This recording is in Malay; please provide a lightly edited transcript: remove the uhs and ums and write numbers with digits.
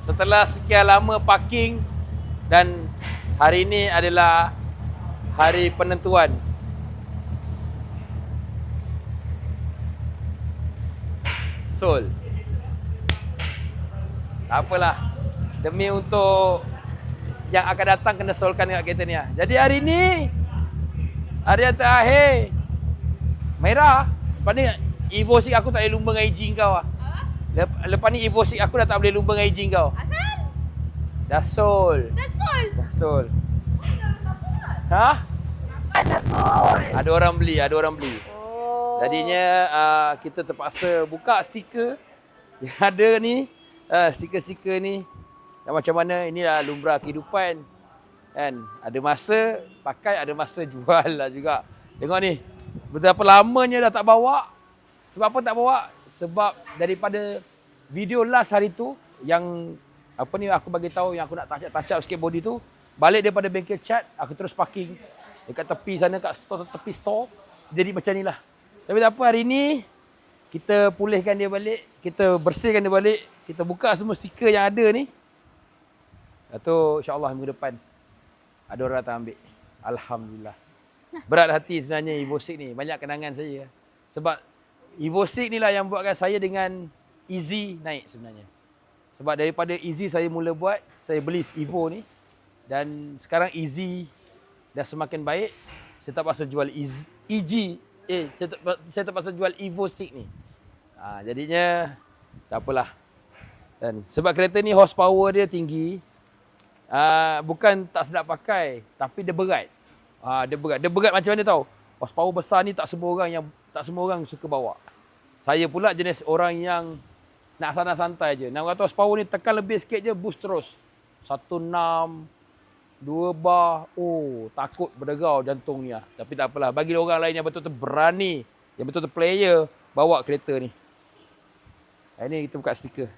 Setelah sekian lama parking dan hari ini adalah hari penentuan. Sol. Tak apalah. Demi untuk yang akan datang kena solkan dekat kereta ni lah. Jadi hari ni hari yang terakhir. Merah. Lepas ni Evo 6 aku tak boleh lumba dengan EG kau lah. Lepas ni Evo 6 aku dah tak boleh lumba dengan EG kau. Asal? Dah sol. Dah sol? Dah sol. Ha? Dah sol. Ada orang beli, ada orang beli. Oh. Jadinya kita terpaksa buka stiker yang ada ni. Stiker-stiker ni. Dan macam mana, inilah lumrah kehidupan. Kan? Ada masa pakai, ada masa jual lah juga. Tengok ni. Betapa lamanya dah tak bawa. Sebab apa tak bawa? Sebab daripada video last hari tu yang apa ni aku bagi tahu yang aku nak touch up sikit body tu, balik daripada bengkel cat, aku terus parking dekat tepi sana, kat store, tepi store. Jadi macam ni lah. Tapi tak apa, hari ni kita pulihkan dia balik, kita bersihkan dia balik, kita buka semua stiker yang ada ni. Lepas tu insyaAllah minggu depan ada orang datang ambil. Alhamdulillah. Berat hati sebenarnya Evo 6 ni. Banyak kenangan saya. Sebab Evo 6 ni lah yang buatkan saya dengan Easy naik sebenarnya. Sebab daripada Easy saya mula buat, saya beli Evo ni. Dan sekarang Easy dah semakin baik. Saya terpaksa jual saya terpaksa jual Evo 6 ni. Jadinya tak apalah. Dan sebab kereta ni horsepower dia tinggi. Bukan tak sedap pakai, tapi dia berat. Dia berat. Dia berat macam mana tahu? Horsepower besar ni tak semua orang suka bawa. Saya pula jenis orang yang nak santai-santai je. 600 horsepower ni tekan lebih sikit je boost terus. 16 2 bar. Oh, takut berdegau jantungnya. Tapi tak apalah, bagi orang lain yang betul-betul berani, yang betul-betul player bawa kereta ni. Ini kita buka stiker.